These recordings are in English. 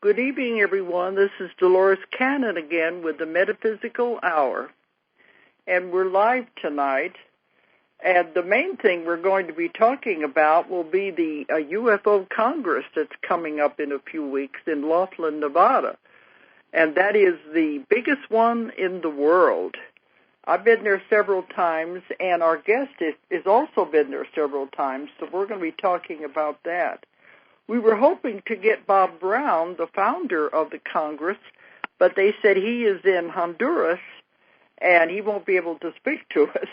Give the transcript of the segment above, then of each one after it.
Good evening, everyone. This is Dolores Cannon again with the Metaphysical Hour. And we're live tonight. And the main thing we're going to be talking about will be the UFO Congress that's coming up in a few weeks in Laughlin, Nevada. And that is the biggest one in the world. I've been there several times, and our guest has also been there several times, so we're going to be talking about that. We were hoping to get Bob Brown, the founder of the Congress, but they said he is in Honduras, and he won't be able to speak to us.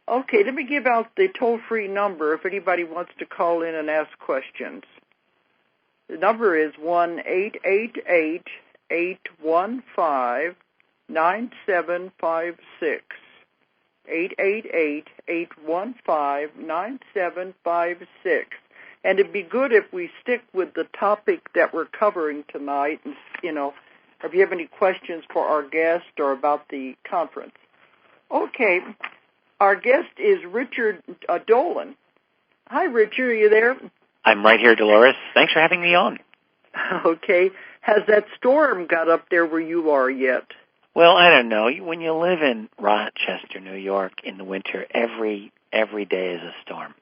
Okay, let me give out the toll-free number if anybody wants to call in and ask questions. The number is 1-888-815-9756. 888-815-9756. And it'd be good if we stick with the topic that we're covering tonight. And, if you have any questions for our guest or about the conference. Okay, our guest is Richard Dolan. Hi, Richard, are you there? I'm right here, Dolores. Thanks for having me on. Okay. Has that storm got up there where you are yet? Well, I don't know. When you live in Rochester, New York, in the winter, every day is a storm.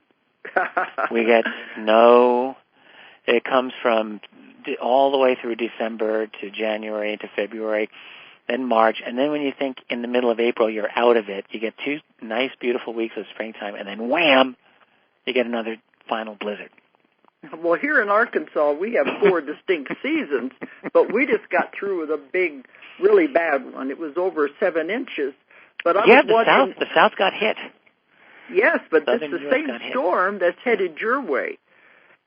We get snow. It comes from all the way through December to January to February, then March, and then when you think in the middle of April you're out of it, you get 2 nice, beautiful weeks of springtime, and then wham, you get another final blizzard. Well, here in Arkansas, we have 4 distinct seasons, but we just got through with a big, really bad one. It was over 7 inches. But the South got hit. Yes, but it's the same storm that's headed your way.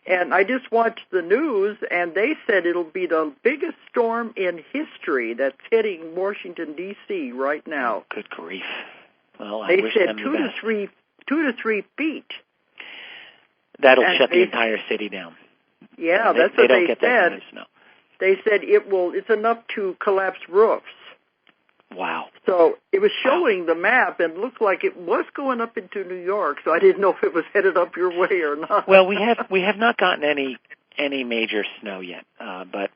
And I just watched the news, and they said it'll be the biggest storm in history that's hitting Washington, D.C. right now. Good grief. Well, they wish said them 2 to 3 feet. That'll shut the entire city down. Yeah, that's what they said. That kind of snow. They said it's enough to collapse roofs. Wow. So it was showing the map and looked like it was going up into New York, so I didn't know if it was headed up your way or not. Well, we have not gotten any major snow yet, but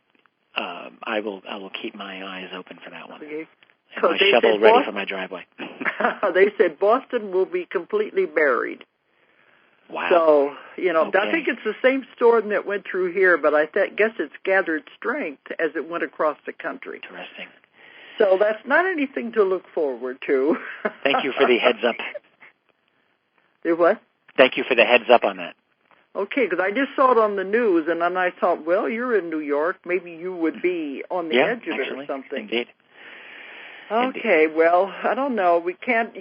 I will keep my eyes open for that one. Okay. And my shovel ready for my driveway. They said Boston will be completely buried. Wow. So, okay. I think it's the same storm that went through here, but I guess it's gathered strength as it went across the country. Interesting. So that's not anything to look forward to. Thank you for the heads up. The what? Thank you for the heads up on that. Okay, because I just saw it on the news, and then I thought, well, you're in New York. Maybe you would be on the edge of it or something. Indeed. Okay, well, I don't know. You can't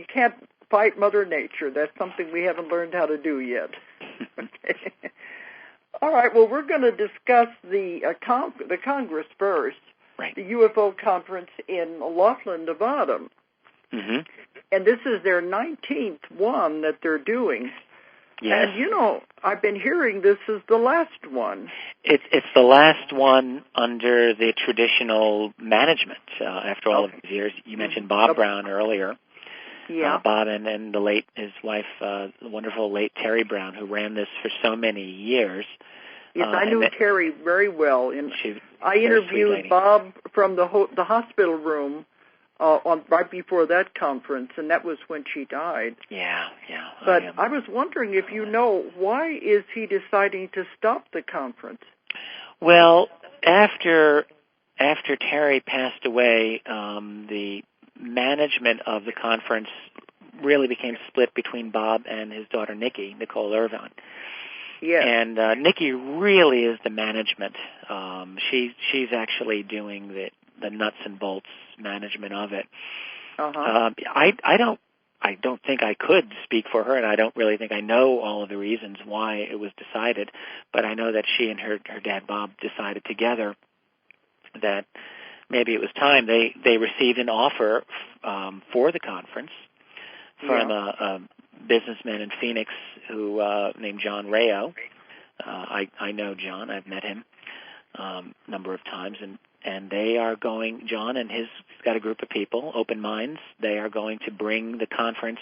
fight Mother Nature. That's something we haven't learned how to do yet. Okay. All right, well, we're going to discuss the Congress first. Right. The UFO conference in Laughlin, Nevada. Mm-hmm. And this is their 19th one that they're doing. Yes. And, I've been hearing this is the last one. It's the last one under the traditional management after all of these years. You mentioned Bob Brown earlier. Yeah. Bob and his wife, the wonderful late Terry Brown, who ran this for so many years. Yes, I knew Terry very well. I interviewed Bob from the hospital room right before that conference, and that was when she died. Yeah. But I was wondering if why is he deciding to stop the conference? Well, after Terry passed away, the management of the conference really became split between Bob and his daughter Nicole Irvine. Yeah. And Nikki really is the management. She's actually doing the nuts and bolts management of it. Uh-huh. I don't think I could speak for her, and I don't really think I know all of the reasons why it was decided. But I know that she and her dad Bob decided together that maybe it was time. They received an offer for the conference from a businessman in Phoenix who named John Rayo. I know John. I've met him a number of times, and they are going. John and he's got a group of people, open minds. They are going to bring the conference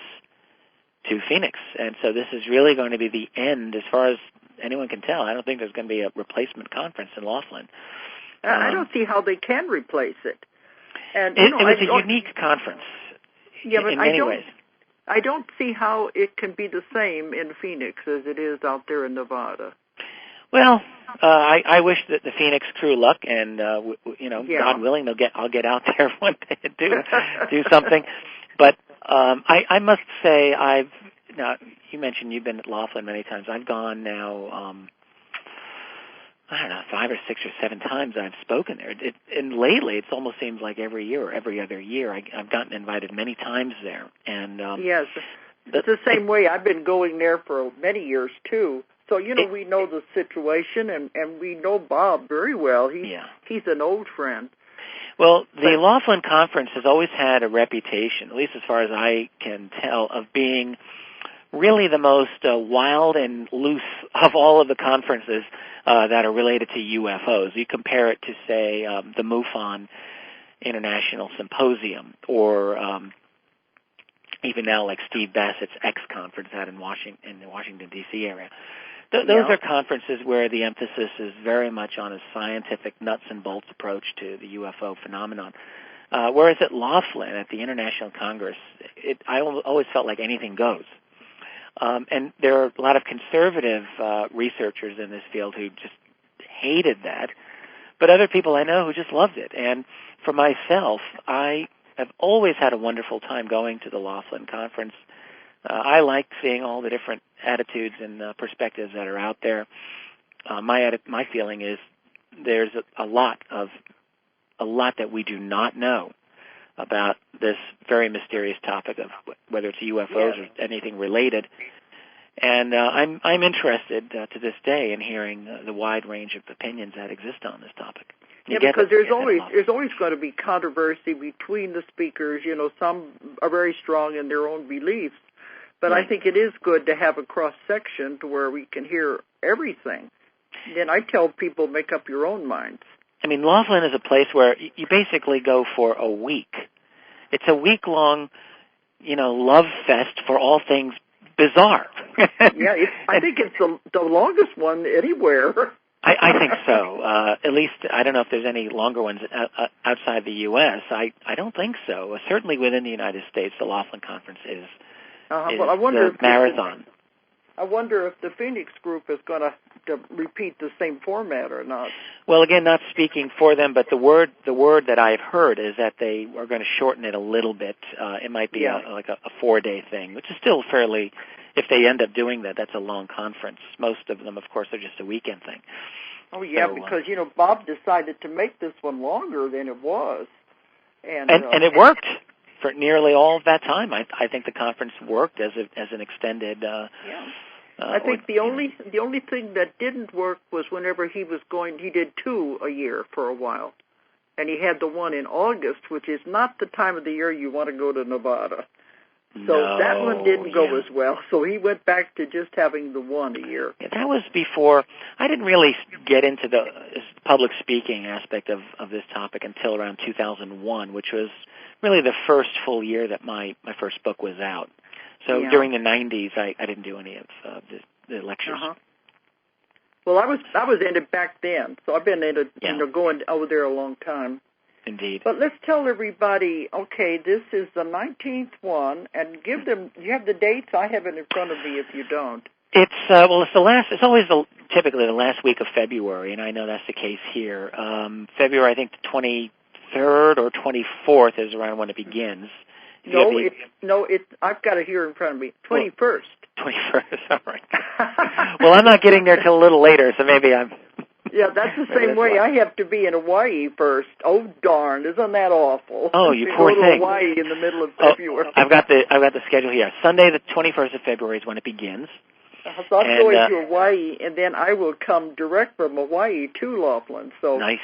to Phoenix, and so this is really going to be the end, as far as anyone can tell. I don't think there's going to be a replacement conference in Laughlin. I don't see how they can replace it. And it was a unique conference. Yeah, but in many ways. I don't see how it can be the same in Phoenix as it is out there in Nevada. Well, I wish that the Phoenix crew luck, and God willing, I'll get out there one day and do something. But I must say, now you mentioned you've been at Laughlin many times. I've gone now. I don't know, 5 or 6 or 7 times I've spoken there. And lately, it almost seems like every year or every other year I've gotten invited many times there. And yes, it's the same way. I've been going there for many years too. So we know the situation, and we know Bob very well. He's an old friend. Well, the Laughlin Conference has always had a reputation, at least as far as I can tell, of being really the most wild and loose of all of the conferences that are related to UFOs. You compare it to, say, the MUFON International Symposium, or even now like Steve Bassett's X conference out in the Washington, D.C. area. Those are conferences where the emphasis is very much on a scientific nuts and bolts approach to the UFO phenomenon. Whereas at Laughlin, at the International Congress, I always felt like anything goes. And there are a lot of conservative researchers in this field who just hated that, but other people I know who just loved it. And for myself, I have always had a wonderful time going to the Laughlin Conference. I like seeing all the different attitudes and perspectives that are out there. My feeling is there's a lot that we do not know about this very mysterious topic of whether it's UFOs or anything related. And I'm interested to this day in hearing the wide range of opinions that exist on this topic. Because there's always going to be controversy between the speakers. Some are very strong in their own beliefs, but I think it is good to have a cross section to where we can hear everything. Then I tell people, make up your own minds. I mean, Laughlin is a place where you basically go for a week. It's a week-long, love fest for all things bizarre. I think it's the longest one anywhere. I think so. At least, I don't know if there's any longer ones outside the U.S. I don't think so. Certainly within the United States, the Laughlin Conference is well, I wonder the marathon. I wonder if the Phoenix group is going to repeat the same format or not. Well, again, not speaking for them, but the word that I've heard is that they are going to shorten it a little bit. It might be like a 4-day thing, which is still fairly. If they end up doing that, that's a long conference. Most of them, of course, are just a weekend thing. Oh yeah, so, because Bob decided to make this one longer than it was, and it worked for nearly all of that time. I think the conference worked as an extended. I think the only thing that didn't work was whenever he was going. He did 2 a year for a while, and he had the one in August, which is not the time of the year you want to go to Nevada. So that one didn't go as well. So he went back to just having the 1 a year. Yeah, that was before. I didn't really get into the public speaking aspect of this topic until around 2001, which was really the first full year that my first book was out. So during the 90s, I didn't do any of the lectures. Well, I was in it back then, so I've been in it, going over there a long time. Indeed. But let's tell everybody, okay, this is the 19th one, and give them. You have the dates? I have it in front of me. If you don't, it's it's the last. It's always typically the last week of February, and I know that's the case here. February, I think the 23rd or 24th is around when it begins. I've got it here in front of me. 21st. 21st. All right. Well, I'm not getting there till a little later, so maybe I'm. Yeah, that's the same way. I have to be in Hawaii first. Oh, darn! Isn't that awful? Oh, you poor thing. Hawaii in the middle of February. I've got the schedule here. Sunday, the 21st of February is when it begins. So I'm going to Hawaii, and then I will come direct from Hawaii to Laughlin. So nice.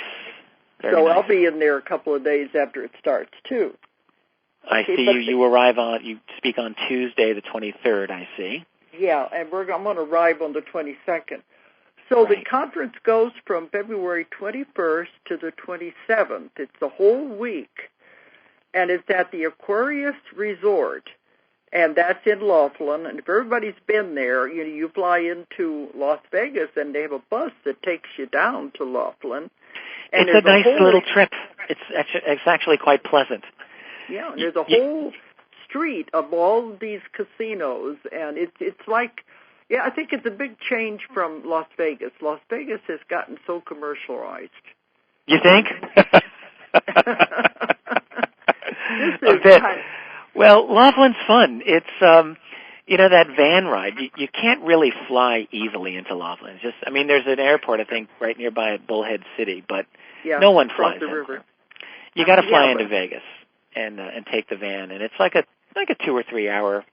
So I'll be in there a couple of days after it starts too. I see. You arrive on. You speak on Tuesday, the 23rd. I see. Yeah, and I'm going to arrive on the 22nd. So the conference goes from February 21st to the 27th. It's a whole week, and it's at the Aquarius Resort, and that's in Laughlin. And if everybody's been there, you fly into Las Vegas, and they have a bus that takes you down to Laughlin. And it's a nice little trip. It's actually quite pleasant. Yeah, and there's a whole street of all these casinos, and it's like, yeah, I think it's a big change from Las Vegas. Las Vegas has gotten so commercialized. You think? This is well, Laughlin's fun. It's that van ride. You can't really fly easily into Laughlin. It's just, I mean, there's an airport I think right nearby at Bullhead City, but no one flies the in. river. You got to fly into Vegas and take the van, and it's like a 2 or 3 hour,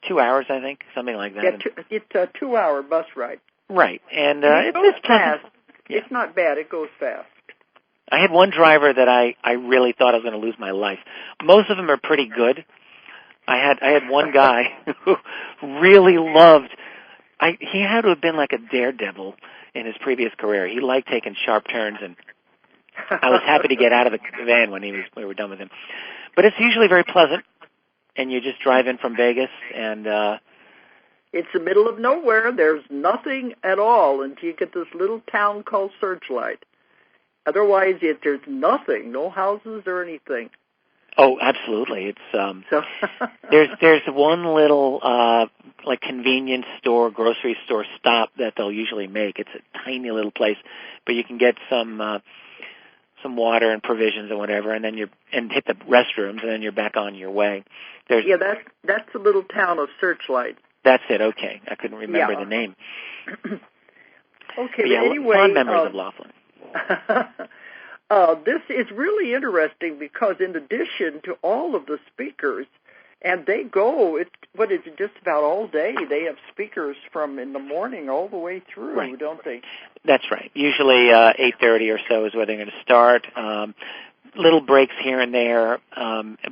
2 hours I think, something like that. Yeah, it's a 2-hour bus ride. Right, and it's fast. Yeah. It's not bad. It goes fast. I had one driver that I really thought I was going to lose my life. Most of them are pretty good. I had one guy who really loved. He had to have been like a daredevil in his previous career. He liked taking sharp turns, and I was happy to get out of the van when we were done with him. But it's usually very pleasant, and you just drive in from Vegas, and it's the middle of nowhere. There's nothing at all until you get this little town called Searchlight. Otherwise, there's nothing, no houses or anything. Oh, absolutely. It's there's one little like convenience store, grocery store stop that they'll usually make. It's a tiny little place, but you can get some water and provisions and whatever, and then and hit the restrooms, and then you're back on your way. That's the little town of Searchlight. That's it. Okay, I couldn't remember the name. Okay, but anyway, fond memories of Laughlin. This is really interesting because in addition to all of the speakers, and they go, just about all day, they have speakers from in the morning all the way through, right. Don't they? That's right. Usually 8:30 or so is where they're going to start. Little breaks here and there,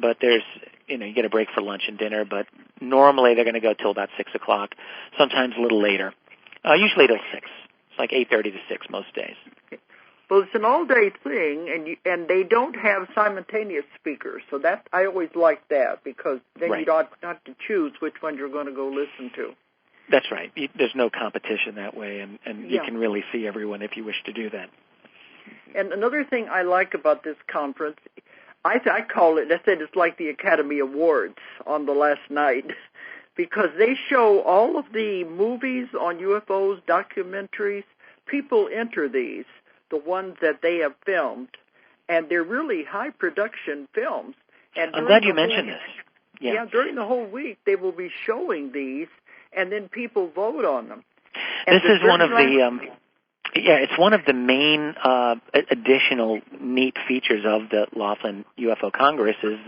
but there's, you get a break for lunch and dinner, but normally they're going to go till about 6 o'clock, sometimes a little later, usually till 6. It's like 8:30 to 6 most days. Well, it's an all-day thing, and they don't have simultaneous speakers, so that I always like that because then you don't have to choose which one you're going to go listen to. That's right. There's no competition that way, and you can really see everyone if you wish to do that. And another thing I like about this conference, I call it, I said it's like the Academy Awards on the last night, because they show all of the movies on UFOs, documentaries. People enter these, the ones that they have filmed, and they're really high-production films. And I'm glad you mentioned this. Yeah, during the whole week they will be showing these, and then people vote on them. And this is one of the... it's one of the main additional neat features of the Laughlin UFO Congress is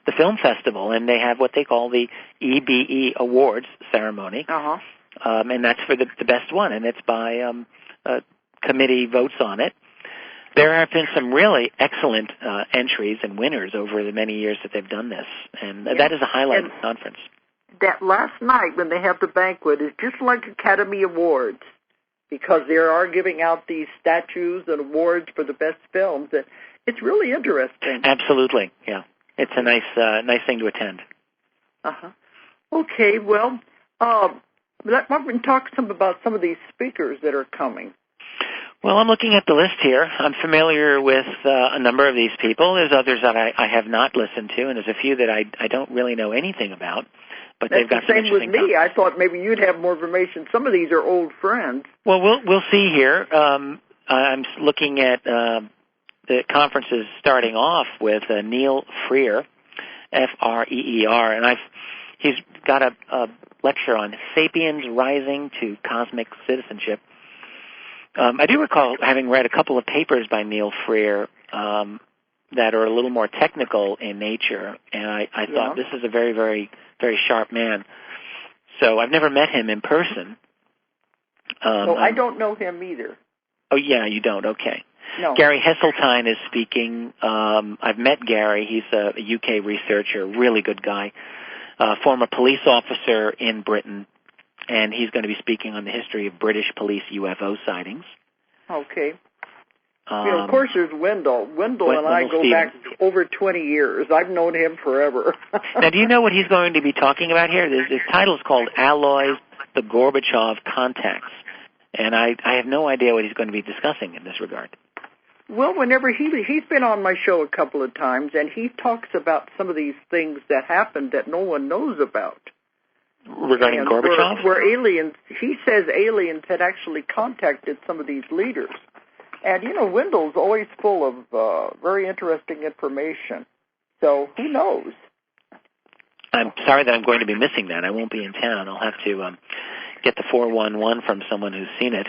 the film festival, and they have what they call the EBE Awards ceremony, and that's for the best one, and it's by committee votes on it. There have been some really excellent entries and winners over the many years that they've done this, and that is a highlight of the conference. That last night when they have the banquet is just like Academy Awards, because they are giving out these statues and awards for the best films. It's really interesting. Absolutely, yeah. It's a nice thing to attend. Okay, well, let me talk some about some of these speakers that are coming. Well, I'm looking at the list here. I'm familiar with a number of these people. There's others that I have not listened to, and there's a few that I don't really know anything about. But they've got some interesting. That's the same with me. I thought maybe you'd have more information. Some of these are old friends. Well, we'll see here. I'm looking at the conferences starting off with Neil Freer, Freer, and he's got a lecture on Sapiens Rising to Cosmic Citizenship. I do recall having read a couple of papers by Neil Freer that are a little more technical in nature, and I thought this is a very, very, very sharp man. So I've never met him in person. I don't know him either. Oh, yeah, you don't? Okay. No. Gary Hesseltine is speaking. I've met Gary. He's a UK researcher, really good guy, former police officer in Britain, and he's going to be speaking on the history of British police UFO sightings. Okay. Of course, there's Wendell. Wendell and I go back over 20 years. I've known him forever. Now, do you know what he's going to be talking about here? His title is called Alloys, the Gorbachev Contacts. And I have no idea what he's going to be discussing in this regard. Well, whenever he's been on my show a couple of times, and he talks about some of these things that happened that no one knows about. Regarding Gorbachev? Where aliens, he says aliens had actually contacted some of these leaders. And, Wendell's always full of very interesting information. So who knows? I'm sorry that I'm going to be missing that. I won't be in town. I'll have to get the 411 from someone who's seen it.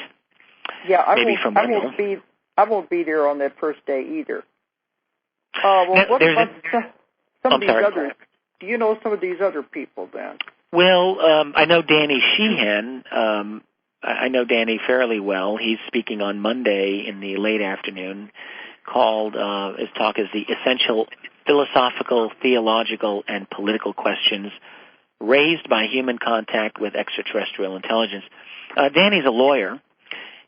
Yeah, I won't be there on that first day either. What about some of these others? Do you know some of these other people then? Well, I know Danny Sheehan. I know Danny fairly well. He's speaking on Monday in the late afternoon. His talk is the essential philosophical, theological, and political questions raised by human contact with extraterrestrial intelligence. Danny's a lawyer.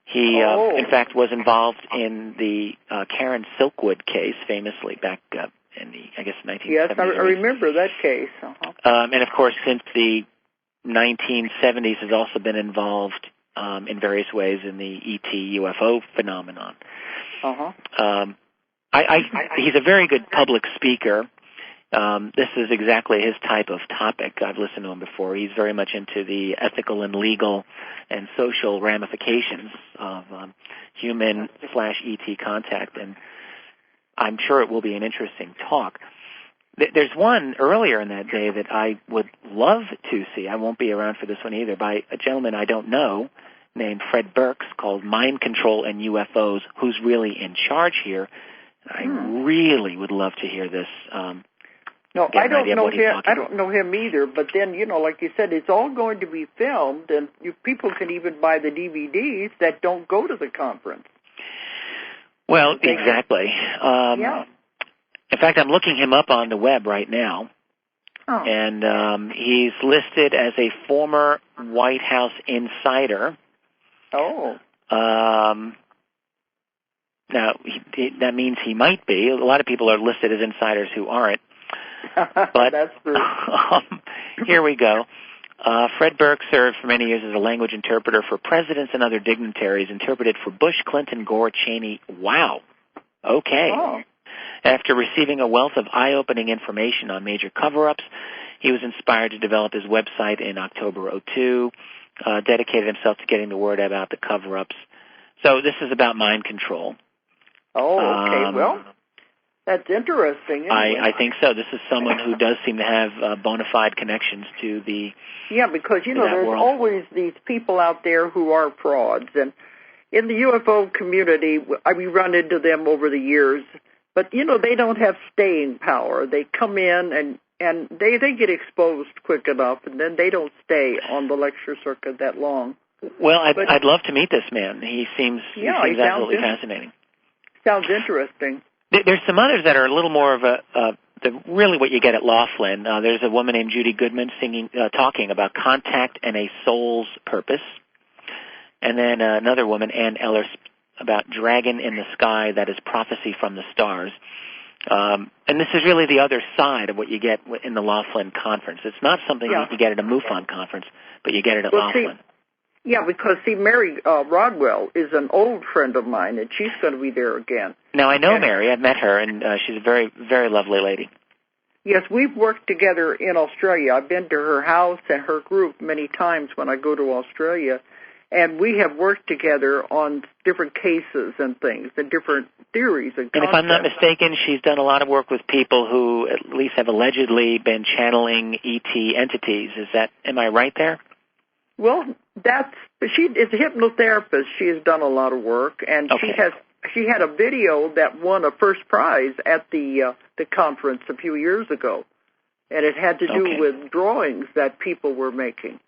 He, in fact, was involved in the Karen Silkwood case, famously back in the, I guess, 1970s. Yes, I remember that case. And, of course, since the 1970s has also been involved in various ways in the ET UFO phenomenon. He's a very good public speaker. This is exactly his type of topic. I've listened to him before. He's very much into the ethical and legal and social ramifications of human/ET contact, and I'm sure it will be an interesting talk. There's one earlier in that day that I would love to see. I won't be around for this one either, by a gentleman I don't know named Fred Burks, called Mind Control and UFOs, who's really in charge here. I really would love to hear this. No, I don't know him. I don't know him either. But then, like you said, it's all going to be filmed, and people can even buy the DVDs that don't go to the conference. Well, exactly. Yeah. In fact, I'm looking him up on the web right now, and he's listed as a former White House insider. Oh. Now, that means he might be. A lot of people are listed as insiders who aren't. But that's true. Here we go. Fred Burke served for many years as a language interpreter for presidents and other dignitaries, interpreted for Bush, Clinton, Gore, Cheney. Wow. Okay. Oh. After receiving a wealth of eye-opening information on major cover-ups, he was inspired to develop his website in October 2002, dedicated himself to getting the word about the cover-ups. So this is about mind control. Oh, okay. Well, that's interesting. I think so. This is someone who does seem to have bona fide connections to the because, there's world. always these people out there who are frauds. And in the UFO community, we run into them over the years. But, they don't have staying power. They come in and they get exposed quick enough, and then they don't stay on the lecture circuit that long. Well, I'd love to meet this man. He seems absolutely fascinating. Sounds interesting. There's some others that are a little more of really what you get at Laughlin. There's a woman named Judy Goodman talking about contact and a soul's purpose. And then another woman, Ann Eller, about Dragon in the Sky, that is prophecy from the stars. And this is really the other side of what you get in the Laughlin conference. It's not something you get at a MUFON conference, but you get it at Laughlin. Because Mary Rodwell is an old friend of mine, and she's going to be there again. Now, I know Mary. I've met her, and she's a very, very lovely lady. Yes, we've worked together in Australia. I've been to her house and her group many times when I go to Australia, and we have worked together on different cases and things, and different theories and concepts. And if I'm not mistaken, she's done a lot of work with people who at least have allegedly been channeling ET entities. Am I right there? Well, she is a hypnotherapist. She has done a lot of work, and she had a video that won a first prize at the conference a few years ago, and it had to do with drawings that people were making.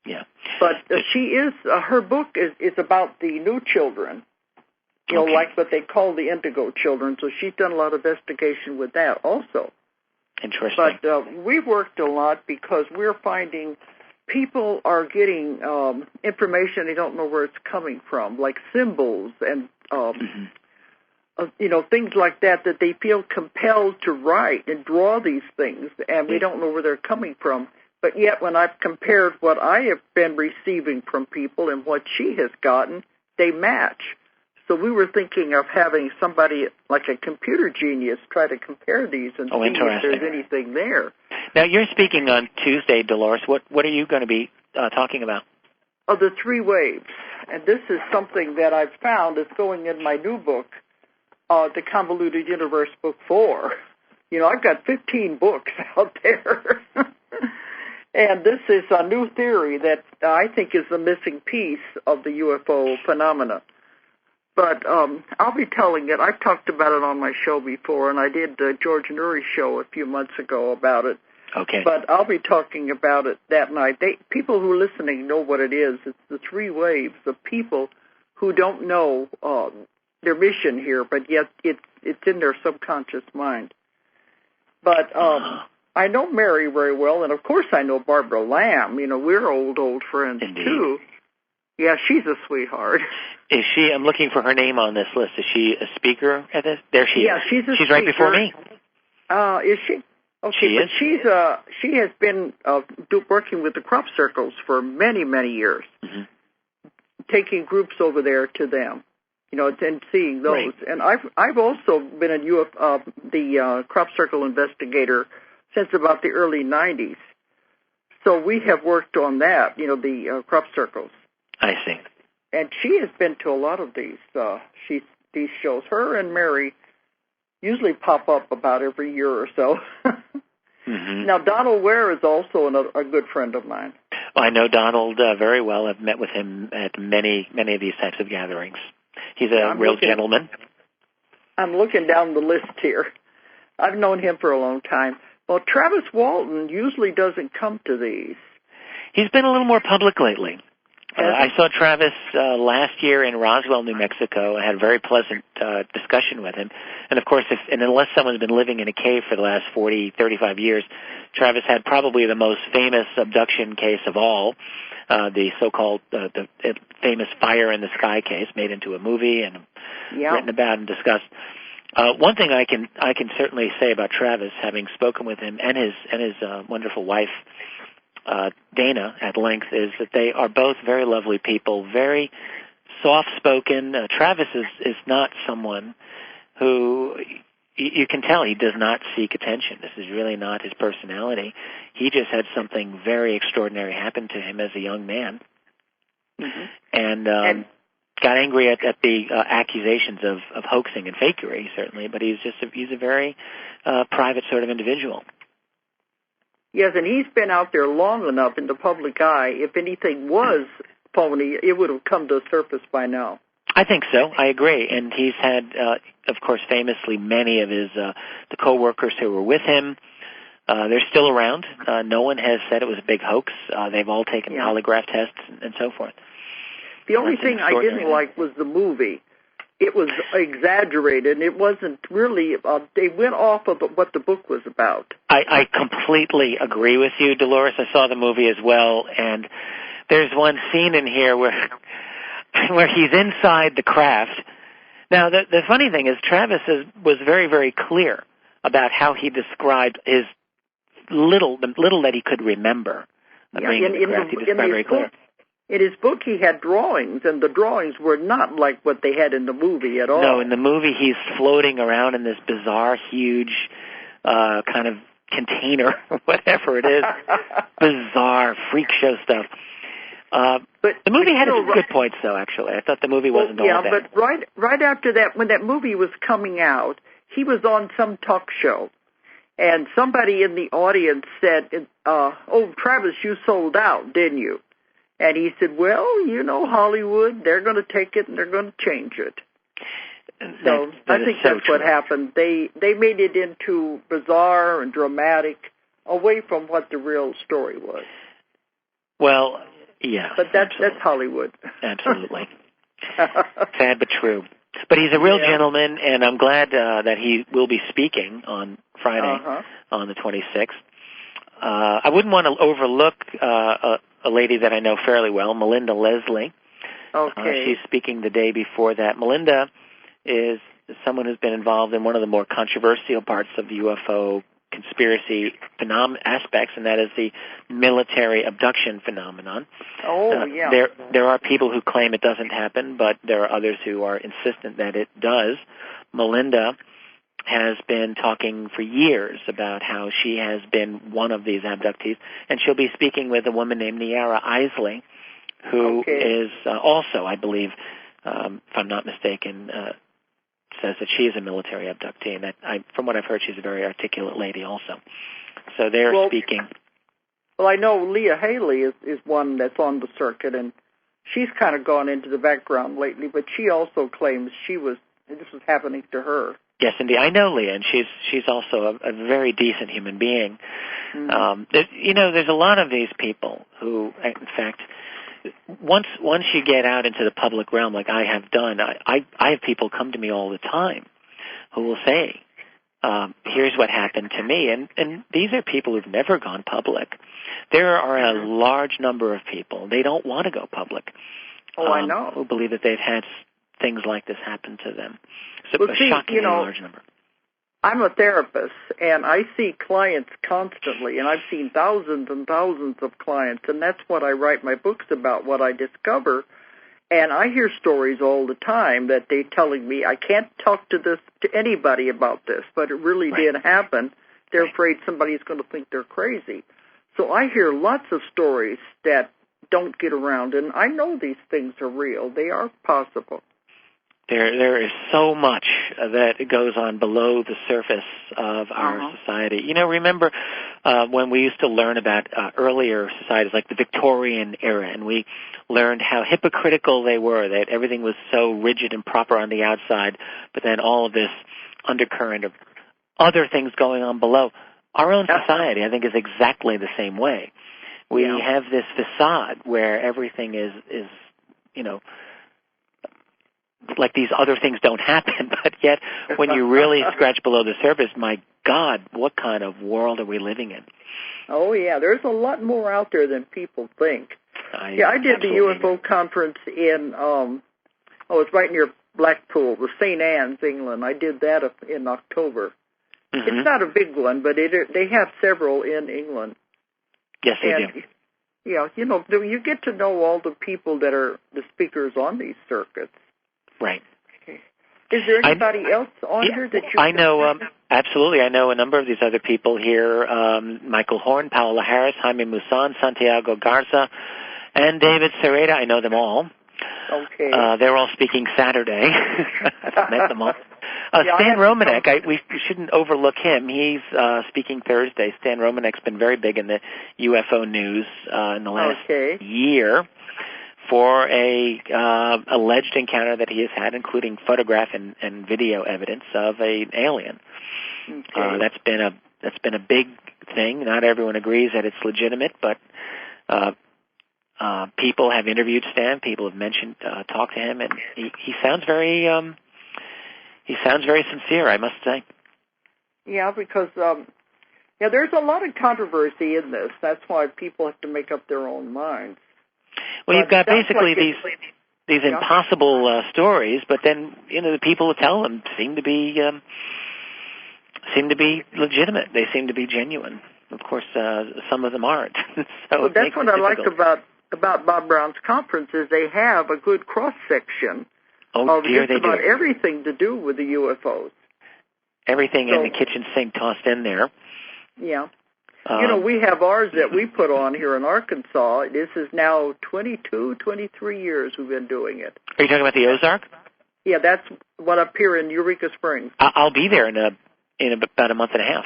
Yeah, but her book is about the new children, like what they call the indigo children. So she's done a lot of investigation with that also. Interesting. But we've worked a lot because we're finding people are getting information they don't know where it's coming from, like symbols and things like that they feel compelled to write and draw these things, and we don't know where they're coming from. But yet, when I've compared what I have been receiving from people and what she has gotten, they match. So we were thinking of having somebody like a computer genius try to compare these and see if there's anything there. Now, you're speaking on Tuesday, Dolores. What are you going to be talking about? Oh, the three waves. And this is something that I've found is going in my new book, The Convoluted Universe, Book 4. You know, I've got 15 books out there. And this is a new theory that I think is the missing piece of the UFO phenomena. But I'll be telling it. I've talked about it on my show before, and I did George Nuri's show a few months ago about it. Okay. But I'll be talking about it that night. People who are listening know what it is. It's the three waves of people who don't know their mission here, but yet it's in their subconscious mind. But I know Mary very well, and of course I know Barbara Lamb. You know, we're old friends. Indeed. Too. Yeah, she's a sweetheart. Is she? I'm looking for her name on this list. Is she a speaker at this? There she is. Yeah, she's a speaker. She's right before me. Is she? Okay, but she has been working with the crop circles for many, many years, taking groups over there to them, you know, and seeing those. Right. And I've also been the crop circle investigator since about the early 90s. So we have worked on that, you know, the crop circles. I see. And she has been to a lot of these these shows. Her and Mary usually pop up about every year or so. Now, Donald Ware is also a good friend of mine. Well, I know Donald very well. I've met with him at many of these types of gatherings. He's a real gentleman. I'm looking down the list here. I've known him for a long time. Well, Travis Walton usually doesn't come to these. He's been a little more public lately. I saw Travis last year in Roswell, New Mexico. I had a very pleasant discussion with him. And, of course, unless someone's been living in a cave for the last 40, 35 years, Travis had probably the most famous abduction case of all, the so-called the famous Fire in the Sky case, made into a movie and written about and discussed. One thing I can certainly say about Travis, having spoken with him and his wonderful wife, Dana, at length, is that they are both very lovely people, very soft-spoken. Travis is not someone who, you can tell he does not seek attention. This is really not his personality. He just had something very extraordinary happen to him as a young man, and got angry at the accusations of hoaxing and fakery, certainly, but he's a very private sort of individual. Yes, and he's been out there long enough in the public eye. If anything was phony, it would have come to the surface by now. I think so. I agree. And he's had, of course, famously many of his the co-workers who were with him. They're still around. No one has said it was a big hoax. They've all taken polygraph tests and so forth. The only thing I didn't like was the movie. It was exaggerated, and it wasn't really, they went off of what the book was about. I completely agree with you, Dolores. I saw the movie as well, and there's one scene in here where he's inside the craft. Now, the funny thing is Travis was very, very clear about how he described his the little that he could remember. He described very clear. In his book, he had drawings, and the drawings were not like what they had in the movie at all. No, in the movie, he's floating around in this bizarre, huge kind of container, whatever it is. Bizarre, freak show stuff. But the movie had some good points, though, actually. I thought the movie wasn't all bad. Yeah, but right after that, when that movie was coming out, he was on some talk show, and somebody in the audience said, oh, Travis, you sold out, didn't you? And he said, well, you know, Hollywood, they're going to take it and they're going to change it. So I think that's what happened. They made it into bizarre and dramatic, away from what the real story was. Well, yeah. But that's Hollywood. Absolutely. Sad but true. But he's a real gentleman, and I'm glad that he will be speaking on Friday, on the 26th. I wouldn't want to overlook a lady that I know fairly well, Melinda Leslie. Okay. She's speaking the day before that. Melinda is someone who's been involved in one of the more controversial parts of the UFO conspiracy aspects, and that is the military abduction phenomenon. Oh, yeah. There are people who claim it doesn't happen, but there are others who are insistent that it does. Melinda has been talking for years about how she has been one of these abductees, and she'll be speaking with a woman named Niara Isley, who is also, I believe, if I'm not mistaken, says that she is a military abductee, and that from what I've heard, she's a very articulate lady also. So they're speaking. Well, I know Leah Haley is one that's on the circuit, and she's kind of gone into the background lately, but she also claims this was happening to her. Yes, indeed. I know Leah, and she's also a very decent human being. Mm-hmm. There's a lot of these people who, in fact, once you get out into the public realm, like I have done, I have people come to me all the time who will say, here's what happened to me. And these are people who've never gone public. There are a large number of people, they don't want to go public. I know. Who believe that they've had things like this happen to them. So a shockingly large number. I'm a therapist, and I see clients constantly, and I've seen thousands and thousands of clients, and that's what I write my books about, what I discover. And I hear stories all the time that they're telling me, I can't talk to anybody about this, but it really did happen. They're afraid somebody's going to think they're crazy. So I hear lots of stories that don't get around, and I know these things are real. They are possible. There is so much that goes on below the surface of our society. Remember when we used to learn about earlier societies like the Victorian era, and we learned how hypocritical they were, that everything was so rigid and proper on the outside, but then all of this undercurrent of other things going on below. Our own society, I think, is exactly the same way. We have this facade where everything is like these other things don't happen, but yet when you really scratch below the surface, my God, what kind of world are we living in? Oh, yeah, there's a lot more out there than people think. I did the UFO conference in, it's right near Blackpool, the St. Anne's, England. I did that in October. Mm-hmm. It's not a big one, but they have several in England. Yes, they do. Yeah, you get to know all the people that are the speakers on these circuits. Right. Is there anybody else on here that you... I know, absolutely. I know a number of these other people here, Michael Horn, Paola Harris, Jaime Musan, Santiago Garza, and David Serreta. I know them all. Okay. They're all speaking Saturday. I've met them all. Stan Romanek, we shouldn't overlook him. He's speaking Thursday. Stan Romanek's been very big in the UFO news in the last year for a alleged encounter that he has had, including photograph and video evidence of an alien. Okay. That's been a big thing. Not everyone agrees that it's legitimate, but people have interviewed Stan. People have talked to him, and he sounds very sincere, I must say. Yeah, because there's a lot of controversy in this. That's why people have to make up their own minds. Well, you've got basically these impossible stories, but then the people who tell them seem to be legitimate. They seem to be genuine. Of course, some of them aren't. So that's what I like about Bob Brown's conference is they have a good cross section. Oh dear, they do. About everything to do with the UFOs. Everything in the kitchen sink tossed in there. Yeah. We have ours that we put on here in Arkansas. This is now 22, 23 years we've been doing it. Are you talking about the Ozark? Yeah, that's what up here in Eureka Springs. I'll be there in about a month and a half.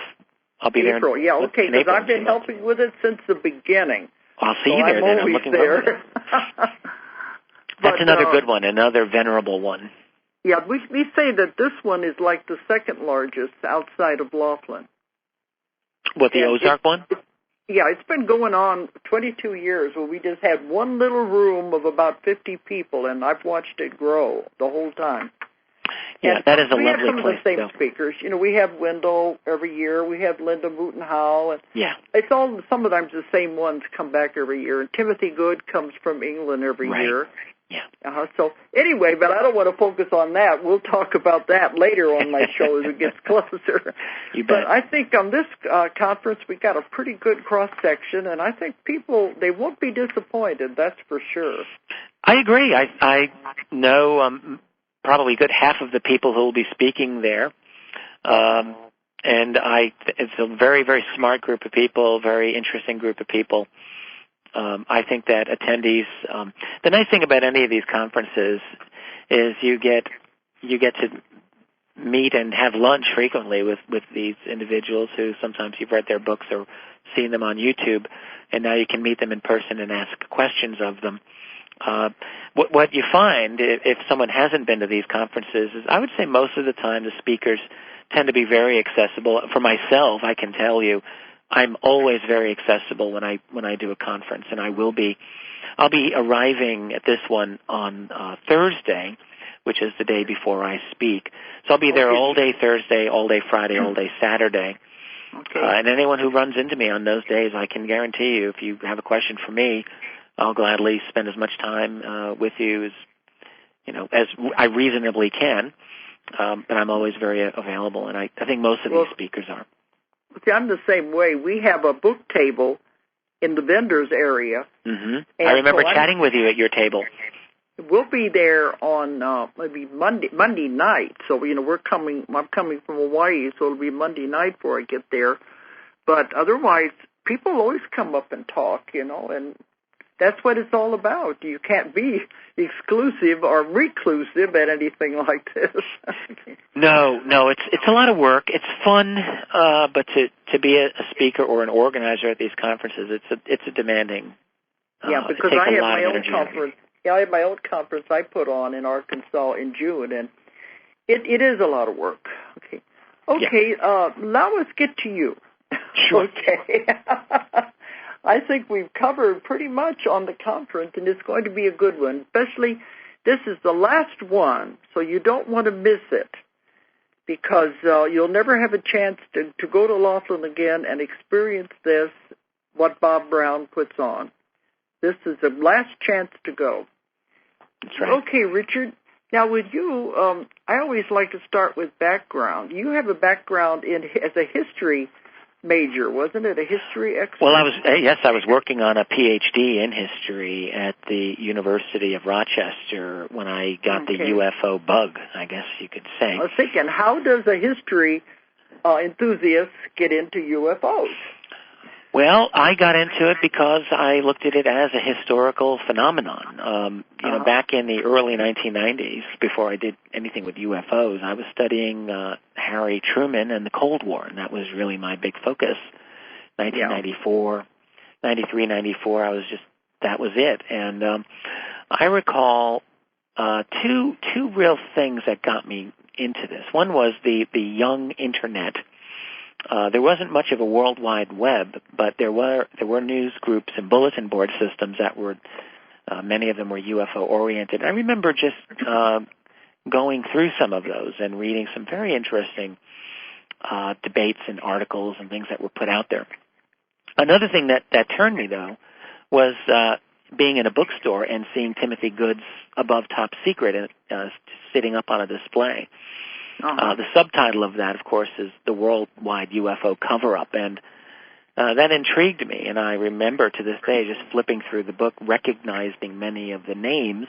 I'll be there in April. Yeah, okay, because I've been helping with it since the beginning. I'll see you there then. I'm looking forward to it. That's another good one, another venerable one. Yeah, we say that this one is like the second largest outside of Laughlin. What, the Ozark one? It's been going on 22 years where we just had one little room of about 50 people, and I've watched it grow the whole time. Yeah, that is a lovely place. We have some of the same speakers. We have Wendell every year. We have Linda Mootenhall. And it's all sometimes the same ones come back every year. And Timothy Good comes from England every year. Yeah. So anyway, but I don't want to focus on that. We'll talk about that later on my show as it gets closer. You bet. But I think on this conference we got a pretty good cross-section, and I think people, they won't be disappointed, that's for sure. I agree. I know probably a good half of the people who will be speaking there. And it's a very, very smart group of people, very interesting group of people. I think that attendees, the nice thing about any of these conferences is you get to meet and have lunch frequently with these individuals who sometimes you've read their books or seen them on YouTube, and now you can meet them in person and ask questions of them. What you find, if someone hasn't been to these conferences, is I would say most of the time the speakers tend to be very accessible. For myself, I can tell you, I'm always very accessible when I do a conference, and I'll be arriving at this one on Thursday, which is the day before I speak. So I'll be there all day Thursday, all day Friday, all day Saturday. Okay. And anyone who runs into me on those days, I can guarantee you, if you have a question for me, I'll gladly spend as much time with you as I reasonably can. But I'm always very available, and I think most of these speakers are. See, I'm the same way. We have a book table in the vendors area. Mm-hmm. I remember chatting with you at your table. We'll be there on maybe Monday night. So I'm coming from Hawaii, so it'll be Monday night before I get there. But otherwise, people always come up and talk, and that's what it's all about. You can't be exclusive or reclusive at anything like this. No, it's a lot of work. It's fun, but to be a speaker or an organizer at these conferences, it's a demanding. Because I have my own conference. Yeah, I have my own conference I put on in Arkansas in June, and it is a lot of work. Okay. Now let's get to you. Sure. Okay. I think we've covered pretty much on the conference, and it's going to be a good one. Especially, this is the last one, so you don't want to miss it, because you'll never have a chance to go to Laughlin again and experience what Bob Brown puts on. This is the last chance to go. That's right. Okay, Richard. Now, with you, I always like to start with background. You have a background as a history major, wasn't it? A history expert? Well, I was working on a PhD in history at the University of Rochester when I got the UFO bug, I guess you could say. I was thinking, how does a history enthusiast get into UFOs? Well, I got into it because I looked at it as a historical phenomenon. Back in the early 1990s, before I did anything with UFOs, I was studying Harry Truman and the Cold War, and that was really my big focus. 1994, 93, 94, that was it. And I recall two real things that got me into this. One was the young Internet. There wasn't much of a World Wide Web, but there were news groups and bulletin board systems that were, many of them were UFO oriented. I remember just going through some of those and reading some very interesting debates and articles and things that were put out there. Another thing that turned me, though, was being in a bookstore and seeing Timothy Good's Above Top Secret sitting up on a display. The subtitle of that, of course, is The Worldwide UFO Cover-Up, and that intrigued me, and I remember to this day just flipping through the book, recognizing many of the names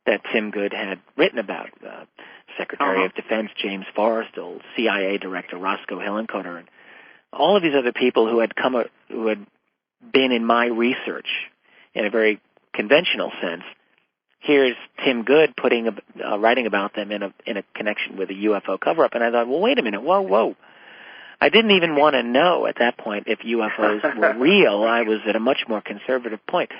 that Tim Good had written about. Secretary of Defense James Forrestal, CIA Director Roscoe Hillenkoetter, and all of these other people who had been in my research in a very conventional sense. Here's Tim Good writing about them in a connection with a UFO cover-up, and I thought, well, wait a minute, whoa. I didn't even want to know at that point if UFOs were real. I was at a much more conservative point.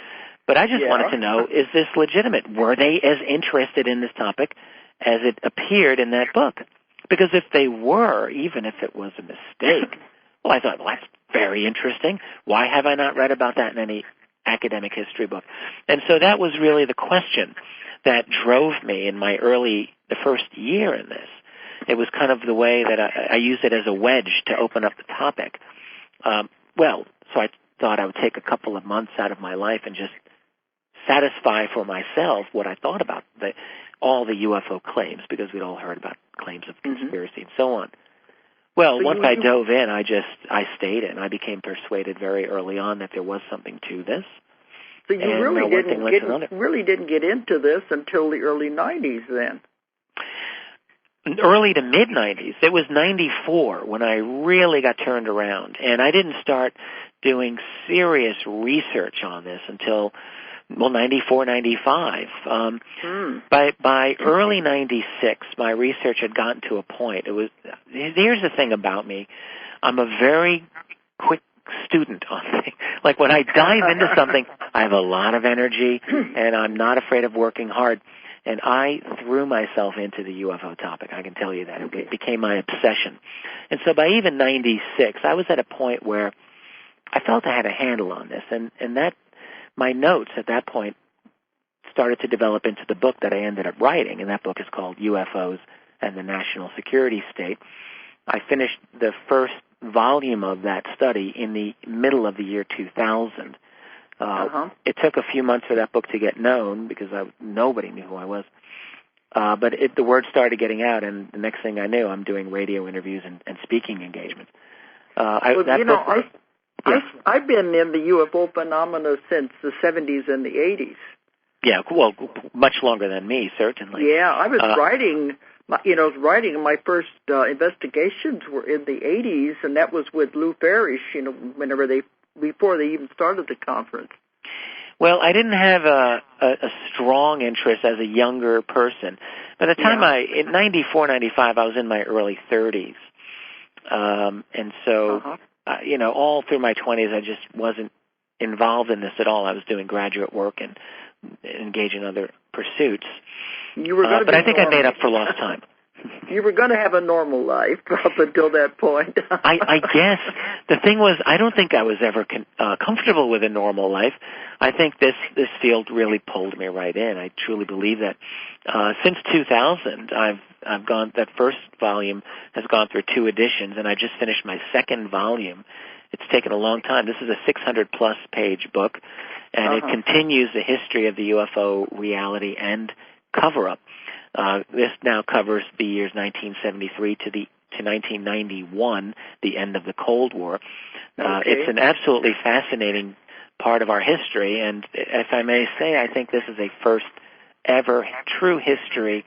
But I just wanted to know, is this legitimate? Were they as interested in this topic as it appeared in that book? Because if they were, even if it was a mistake, well, I thought, well, that's very interesting. Why have I not read about that in any academic history book? And so that was really the question that drove me in the first year in this. It was kind of the way that I used it as a wedge to open up the topic. So I thought I would take a couple of months out of my life and just satisfy for myself what I thought about all the UFO claims, because we'd all heard about claims of conspiracy and so on. Well, so once I dove in, I stayed in. I became persuaded very early on that there was something to this. So you really didn't get into this until the early 90s then. Early to mid-90s. It was 94 when I really got turned around. And I didn't start doing serious research on this until, 94, 95. By early 96, my research had gotten to a point. Here's the thing about me. I'm a very quick student on things. Like when I dive into something, I have a lot of energy, and I'm not afraid of working hard. And I threw myself into the UFO topic. I can tell you that. It became my obsession. And so by even 96, I was at a point where I felt I had a handle on this. And that my notes at that point started to develop into the book that I ended up writing. And that book is called UFOs and the National Security State. I finished the first volume of that study in the middle of the year 2000. It took a few months for that book to get known because nobody knew who I was. But the word started getting out, and the next thing I knew, I'm doing radio interviews and speaking engagements. I've been in the UFO phenomena since the 70s and the 80s. Yeah, well, much longer than me, certainly. Yeah, I was writing. My first investigations were in the 80s, and that was with Lou Farish. Before they even started the conference. Well, I didn't have a strong interest as a younger person. By the time in 94, 95, I was in my early 30s. And so, all through my 20s, I just wasn't involved in this at all. I was doing graduate work and engaged in other pursuits. But I think I made up for lost time. You were going to have a normal life up until that point. I guess. The thing was, I don't think I was ever comfortable with a normal life. I think this field really pulled me right in. I truly believe that. Since 2000, I've gone. That first volume has gone through 2 editions, and I just finished my second volume. It's taken a long time. This is a 600-plus page book, and it continues the history of the UFO reality and cover-up. This now covers the years 1973 to 1991, the end of the Cold War. It's an absolutely fascinating part of our history, and if I may say, I think this is a first ever true history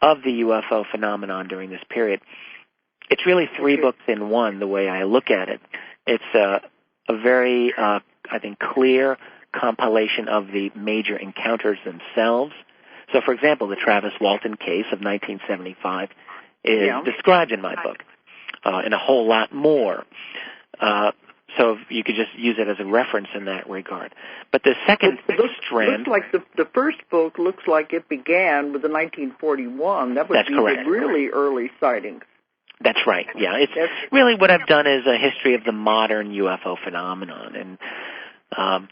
of the UFO phenomenon during this period. It's really 3 books in one, the way I look at it. It's a very, I think, clear compilation of the major encounters themselves. So, for example, the Travis Walton case of 1975 is described in my book, and a whole lot more. So you could just use it as a reference in that regard. But the second strand... Looks like the first book looks like it began with the 1941. That would be correct. The really early sightings. That's right, yeah. It's really what I've done is a history of the modern UFO phenomenon. And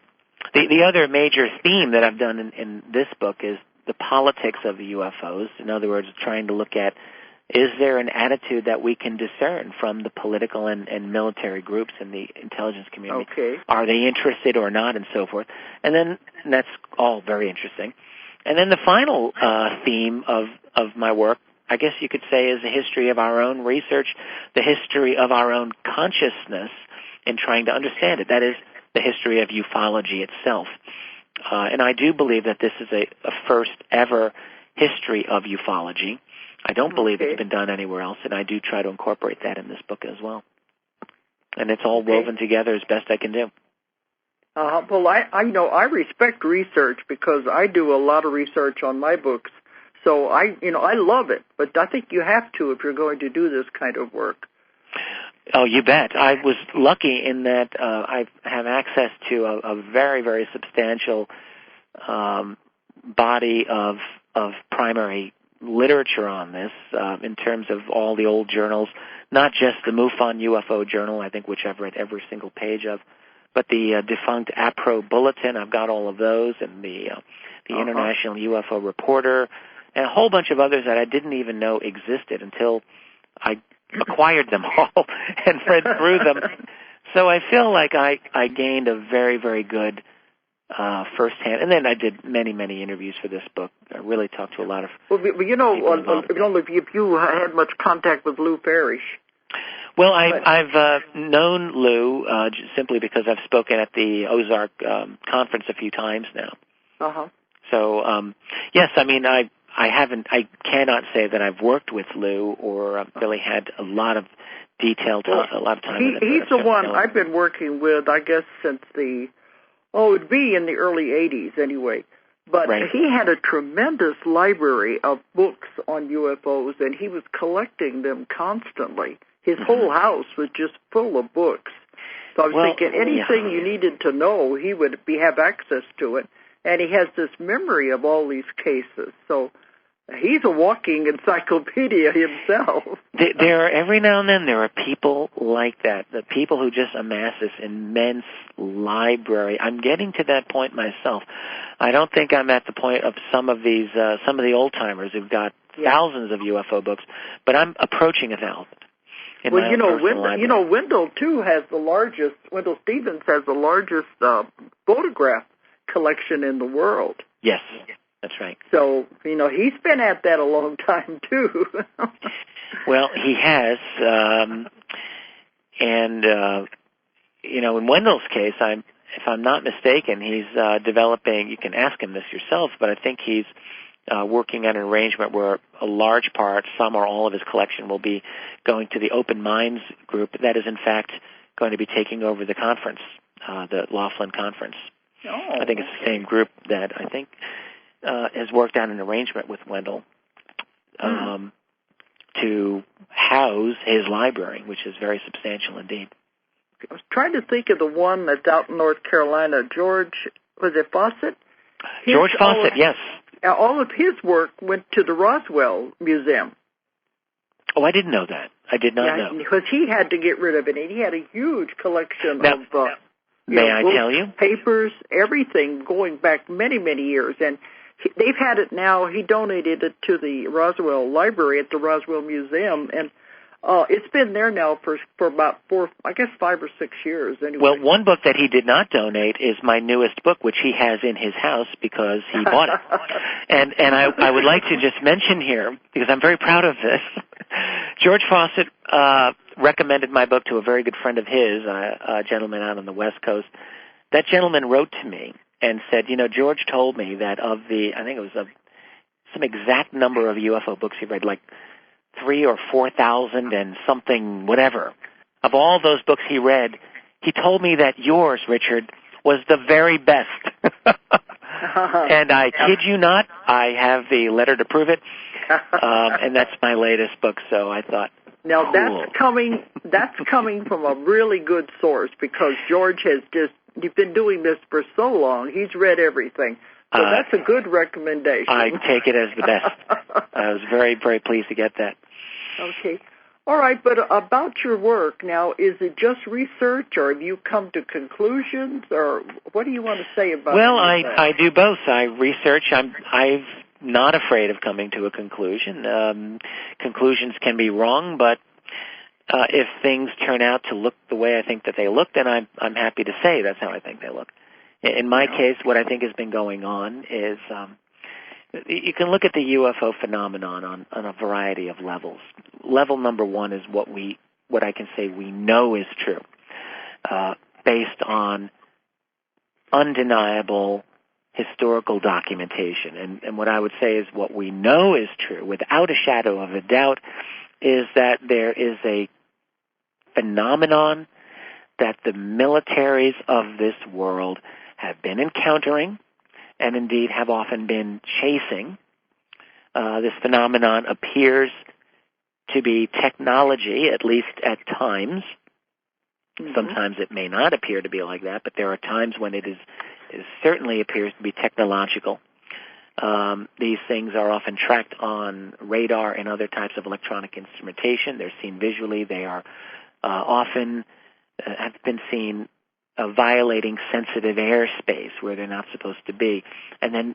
the other major theme that I've done in this book is the politics of the UFOs. In other words, trying to look at, is there an attitude that we can discern from the political and military groups in the intelligence community? Okay. Are they interested or not, and so forth? And that's all very interesting. And then the final theme of my work, I guess you could say, is the history of our own research, the history of our own consciousness in trying to understand it. That is the history of ufology itself. And I do believe that this is a first ever history of ufology. I don't believe it's been done anywhere else, and I do try to incorporate that in this book as well. And it's all woven together as best I can do. Well, I respect research because I do a lot of research on my books. So I love it, but I think you have to if you're going to do this kind of work. Oh, you bet. I was lucky in that I have access to a very, very substantial body of primary literature on this in terms of all the old journals, not just the MUFON UFO Journal, I think, which I've read every single page of, but the defunct APRO Bulletin. I've got all of those, and the International UFO Reporter, and a whole bunch of others that I didn't even know existed until I acquired them all and read through them. So I feel like I gained a very, very good firsthand. And then I did many, many interviews for this book. I really talked to a lot of Well, you know, people if you had much contact with Lou Parrish. Well, I've known Lou simply because I've spoken at the Ozark conference a few times now. Uh-huh. So, yes, I mean, I cannot say that I've worked with Lou or really had a lot of detailed a lot of time. He's the one I've been working with, I guess, since it'd be in the early 80s anyway. But right. He had a tremendous library of books on UFOs, and he was collecting them constantly. His whole house was just full of books. So I was thinking anything you needed to know, he would have access to it. And he has this memory of all these cases. So he's a walking encyclopedia himself. Every now and then there are people like that, the people who just amass this immense library. I'm getting to that point myself. I don't think I'm at the point of some of the old-timers who've got thousands of UFO books, but I'm approaching 1,000. Wendell, too, has the largest, Wendell Stevens has the largest photograph collection in the world. Yes, that's right. So, he's been at that a long time, too. Well, he has. In Wendell's case, if I'm not mistaken, he's developing, you can ask him this yourself, but I think he's working on an arrangement where a large part, some or all of his collection will be going to the Open Minds group that is, in fact, going to be taking over the conference, the Laughlin conference. I think it's the same group that I think has worked out an arrangement with Wendell to house his library, which is very substantial indeed. I was trying to think of the one that's out in North Carolina. George Fawcett? George Fawcett, yes. All of his work went to the Roswell Museum. Oh, I didn't know that. I did not know. Because he had to get rid of it. And he had a huge collection of may I books, tell you? Papers, everything going back many, many years. And they've had it now. He donated it to the Roswell Library at the Roswell Museum. And it's been there now for about 5 or 6 years. Anyway. Well, one book that he did not donate is my newest book, which he has in his house because he bought it. And I would like to just mention here, because I'm very proud of this, George Fawcett recommended my book to a very good friend of his, a gentleman out on the West Coast. That gentleman wrote to me and said, George told me that of the, I think it was some exact number of UFO books he read, like 3,000 or 4,000 and something, whatever. Of all those books he read, he told me that yours, Richard, was the very best. And I kid you not, I have the letter to prove it, and that's my latest book. So I thought, now cool. That's coming from a really good source, because George you've been doing this for so long. He's read everything. So that's a good recommendation. I take it as the best. I was very, very pleased to get that. Okay. All right, but about your work now, is it just research, or have you come to conclusions, or what do you want to say about it? Well, I do both. I research. I'm not afraid of coming to a conclusion. Conclusions can be wrong, but if things turn out to look the way I think that they look, then I'm happy to say that's how I think they look. In my case, what I think has been going on is you can look at the UFO phenomenon on a variety of levels. Level number one is what I can say we know is true, based on undeniable historical documentation. And what I would say is what we know is true, without a shadow of a doubt, is that there is a phenomenon that the militaries of this world have been encountering and indeed have often been chasing. This phenomenon appears to be technology, at least at times. Mm-hmm. Sometimes it may not appear to be like that, but there are times when it certainly appears to be technological. These things are often tracked on radar and other types of electronic instrumentation. They're seen visually. They are often have been seen violating sensitive airspace where they're not supposed to be, and then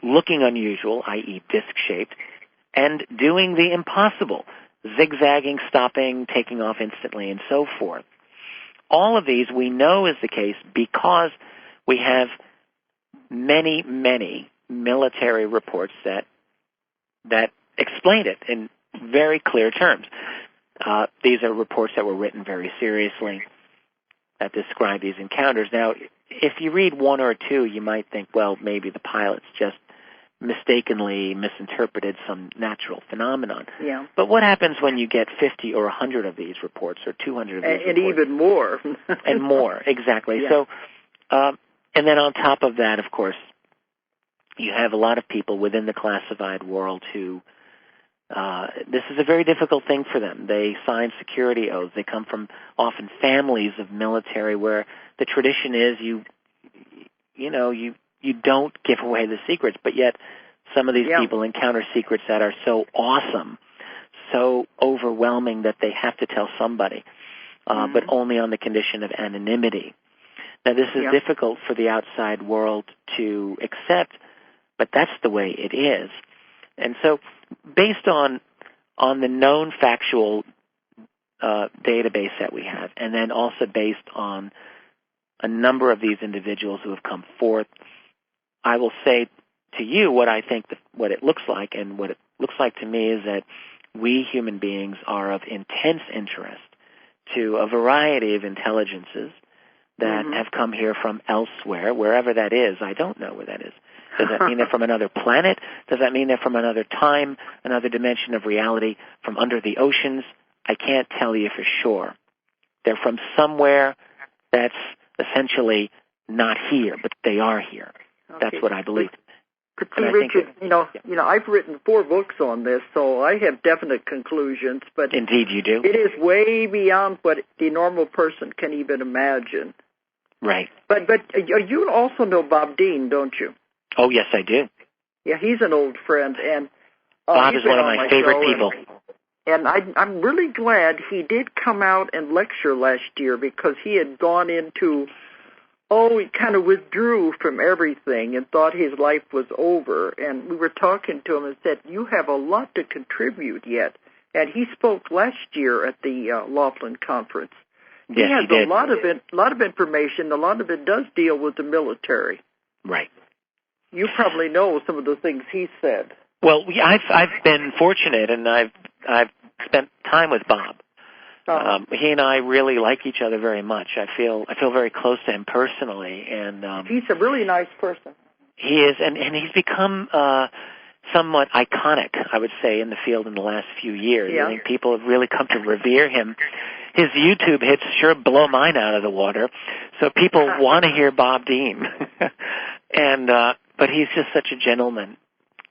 looking unusual, i.e. disc-shaped, and doing the impossible, zigzagging, stopping, taking off instantly, and so forth. All of these we know is the case because we have many, many military reports that explain it in very clear terms. These are reports that were written very seriously that describe these encounters. Now, if you read one or two, you might think, well, maybe the pilots just mistakenly misinterpreted some natural phenomenon. Yeah. But what happens when you get 50 or 100 of these reports or 200 of these reports? And even more. And more, exactly. Yeah. So, and then on top of that, of course, you have a lot of people within the classified world who, this is a very difficult thing for them. They sign security oaths. They come from often families of military where the tradition is you don't give away the secrets, but yet some of these people encounter secrets that are so awesome, so overwhelming that they have to tell somebody, but only on the condition of anonymity. Now, this is difficult for the outside world to accept, but that's the way it is. And so, based on the known factual database that we have, and then also based on a number of these individuals who have come forth, I will say to you what I think what it looks like, and what it looks like to me is that we human beings are of intense interest to a variety of intelligences that have come here from elsewhere, wherever that is. I don't know where that is. Does that mean they're from another planet? Does that mean they're from another time, another dimension of reality, from under the oceans? I can't tell you for sure. They're from somewhere that's essentially not here, but they are here. Okay. That's what I believe. See, Richard, I've written 4 books on this, so I have definite conclusions. But indeed, you do. It is way beyond what the normal person can even imagine. Right. But you also know Bob Dean, don't you? Oh, yes, I do. Yeah, he's an old friend, and Bob is one of my favorite people. And I'm really glad he did come out and lecture last year, because he had gone into, he kind of withdrew from everything and thought his life was over. And we were talking to him and said, you have a lot to contribute yet. And he spoke last year at the Laughlin conference. Yes, he has he did. a lot of information. A lot of it does deal with the military. Right. You probably know some of the things he said. Well, I've been fortunate, and I've spent time with Bob. He and I really like each other very much. I feel very close to him personally, and he's a really nice person. He is, and he's become somewhat iconic, I would say, in the field in the last few years. Yeah. I think people have really come to revere him. His YouTube hits sure blow mine out of the water, so people want to hear Bob Dean, and but he's just such a gentleman.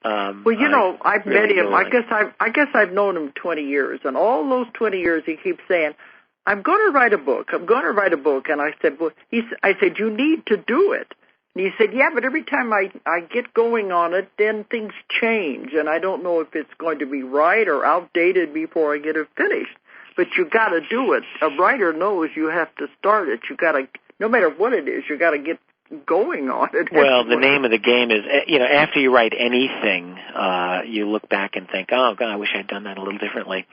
Well, I've really met him. I guess I've known him 20 years, and all those 20 years he keeps saying, "I'm going to write a book. I'm going to write a book." And I said, I said, "You need to do it." And he said, "Yeah, but every time I get going on it, then things change, and I don't know if it's going to be right or outdated before I get it finished. But you got to do it. A writer knows you have to start it. You got to, no matter what it is, you got to get going on it." Well, the name of the game is, after you write anything, you look back and think, "Oh God, I wish I'd done that a little differently."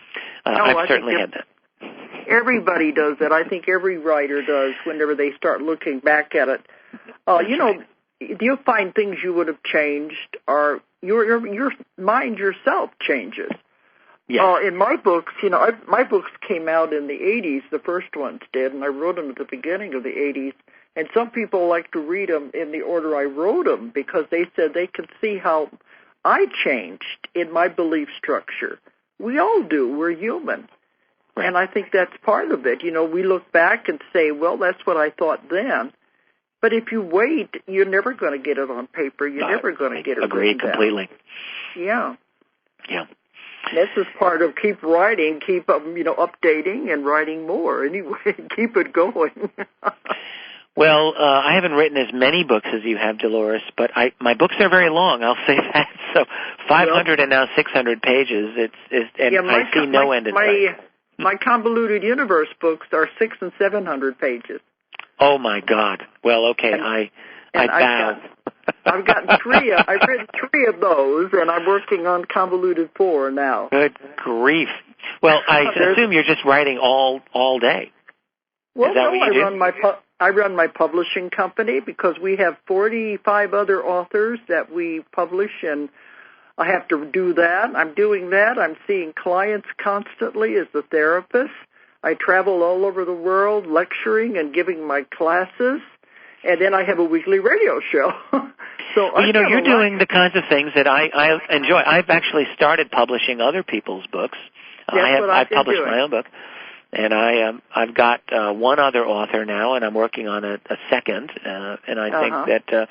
I've certainly had that. Everybody does that. I think every writer does whenever they start looking back at it. You'll find things you would have changed, or your mind yourself changes. Yes. In my books, my books came out in the 80s, the first ones did, and I wrote them at the beginning of the 80s. And some people like to read them in the order I wrote them, because they said they could see how I changed in my belief structure. We all do. We're human. Right. And I think that's part of it. We look back and say, well, that's what I thought then. But if you wait, you're never going to get it on paper. You're never going to get it Agree completely. Yeah. Yeah. This is part of keep writing, keep updating and writing more. Anyway, keep it going. Well, I haven't written as many books as you have, Dolores, but my books are very long. I'll say that. So 500 and now 600 pages. I see no end in sight. My Convoluted Universe books are 600 and 700 pages. Oh my God! Well, okay, I bow. I've gotten 3. I've written 3 of those, and I'm working on Convoluted 4 now. Good grief! Well, I assume you're just writing all day. Well, Is that what you do? I run my publishing company because we have 45 other authors that we publish, and I have to do that. I'm doing that. I'm seeing clients constantly as a therapist. I travel all over the world lecturing and giving my classes, and then I have a weekly radio show. So well, you're doing the kinds of things that I enjoy. I've actually started publishing other people's books. I've published my own book, and I've got one other author now, and I'm working on a second. And I think that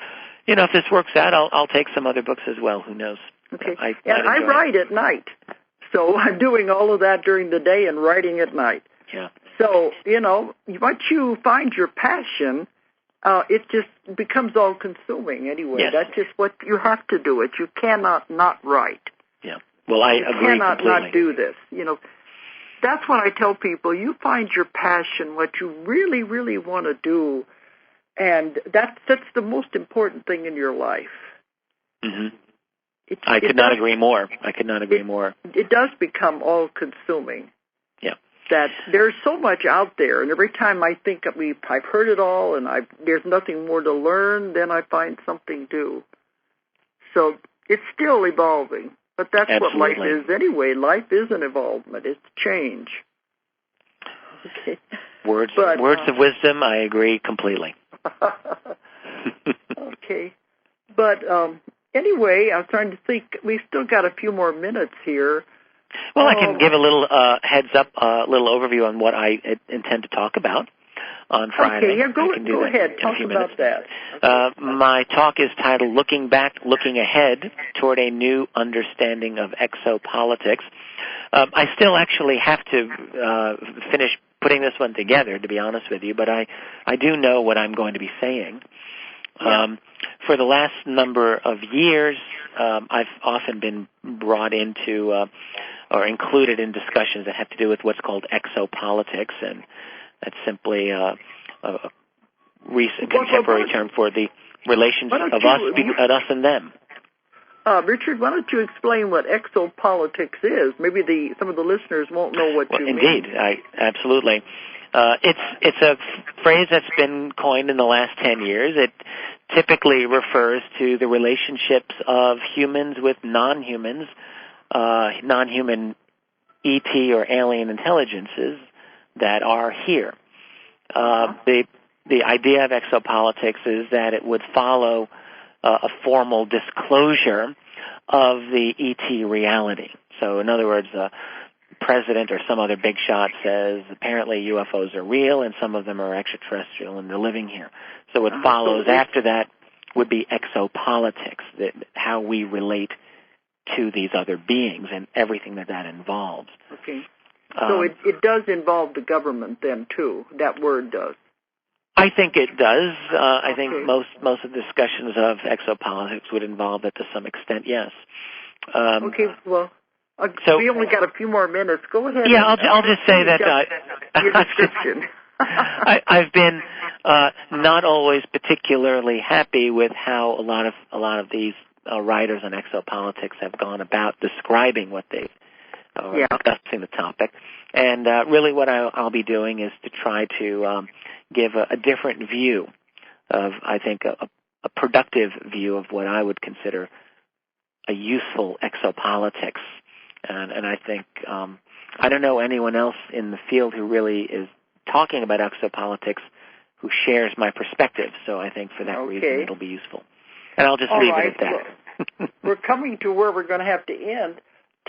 if this works out, I'll take some other books as well. Who knows? Okay. I write at night, so I'm doing all of that during the day and writing at night. Yeah. So once you find your passion, it just becomes all-consuming anyway. Yes. That's just what you have to do. It. You cannot not write. Yeah. Well, I agree completely. You cannot not do this. That's what I tell people. You find your passion, what you really, really want to do, and that's the most important thing in your life. Mm-hmm. I could not agree more. It does become all-consuming. Yeah. That there's so much out there, and every time I think I've heard it all, and there's nothing more to learn, then I find something new. So it's still evolving, but that's Absolutely. What life is anyway. Life is an evolvement. It's change. Okay. Words of wisdom. I agree completely. Okay, but anyway, I was trying to think. We've still got a few more minutes here. Well, I can give a little heads up, a little overview on what I intend to talk about on Friday. Okay, yeah, go ahead. Talk about that. Okay. My talk is titled Looking Back, Looking Ahead Toward a New Understanding of Exopolitics. I still actually have to finish putting this one together, to be honest with you, but I do know what I'm going to be saying. For the last number of years, I've often been brought into or included in discussions that have to do with what's called exopolitics, and that's simply a recent contemporary term for the relationship of us and them. Richard, why don't you explain what exopolitics is? Maybe some of the listeners won't know what you mean. Indeed, absolutely. It's a phrase that's been coined in the last 10 years. It typically refers to the relationships of humans with non-humans, non-human ET or alien intelligences that are here. The idea of exopolitics is that it would follow a formal disclosure of the ET reality. So, in other words, president or some other big shot says apparently UFOs are real and some of them are extraterrestrial and they're living here. So what follows after that would be exopolitics, how we relate to these other beings and everything that involves. Okay. So it does involve the government then too, that word does. I think it does. I think most of the discussions of exopolitics would involve it to some extent, yes. Okay, well, so we only got a few more minutes. Go ahead. Yeah, I'll just say that your description. I've been not always particularly happy with how a lot of these writers on exopolitics have gone about describing what they discussing the topic. And really, what I'll be doing is to try to give a different view of, I think, a productive view of what I would consider a useful exopolitics. And I think I don't know anyone else in the field who really is talking about exopolitics who shares my perspective. So I think for that reason it'll be useful. And I'll just leave it at that. Well, we're coming to where we're going to have to end.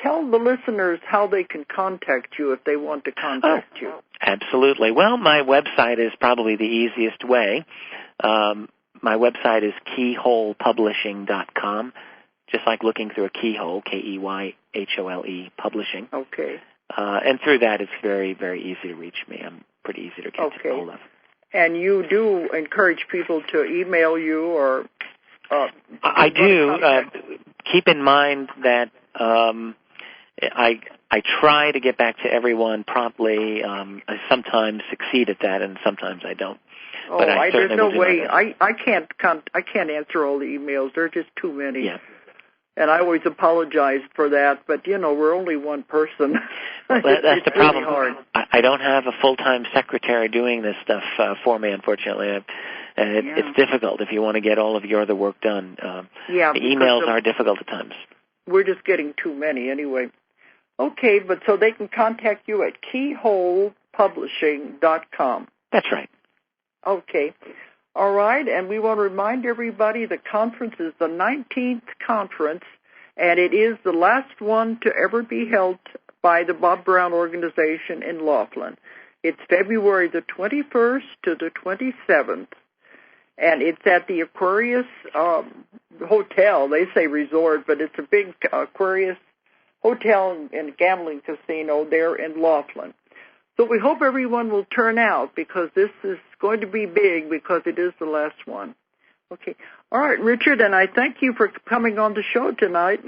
Tell the listeners how they can contact you if they want to contact you. Absolutely. Well, my website is probably the easiest way. My website is keyholepublishing.com, just like looking through a keyhole, KEYHOLE, publishing. Okay. And through that, it's very, very easy to reach me. I'm pretty easy to get to hold of. And you do encourage people to email you or... I do. Keep in mind that I try to get back to everyone promptly. I sometimes succeed at that, and sometimes I don't. But there's no way. I can't answer all the emails. There are just too many. Yeah. And I always apologize for that, but, we're only one person. Well, that's the problem. Really hard. I don't have a full-time secretary doing this stuff for me, unfortunately. It's difficult if you want to get all of your other work done. The emails are difficult at times. We're just getting too many anyway. Okay, but so they can contact you at keyholepublishing.com. That's right. Okay. All right, and we want to remind everybody the conference is the 19th conference, and it is the last one to ever be held by the Bob Brown Organization in Laughlin. It's February the 21st to the 27th, and it's at the Aquarius Hotel. They say resort, but it's a big Aquarius Hotel and gambling casino there in Laughlin. So we hope everyone will turn out, because this is going to be big, because it is the last one. Okay. All right, Richard, and I thank you for coming on the show tonight.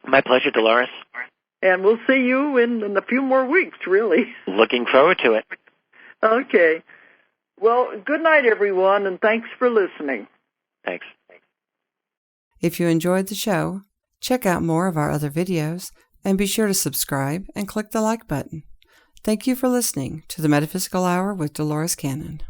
My pleasure, Dolores. And we'll see you in a few more weeks, really. Looking forward to it. Okay. Well, good night, everyone, and thanks for listening. Thanks. If you enjoyed the show, check out more of our other videos, and be sure to subscribe and click the like button. Thank you for listening to the Metaphysical Hour with Dolores Cannon.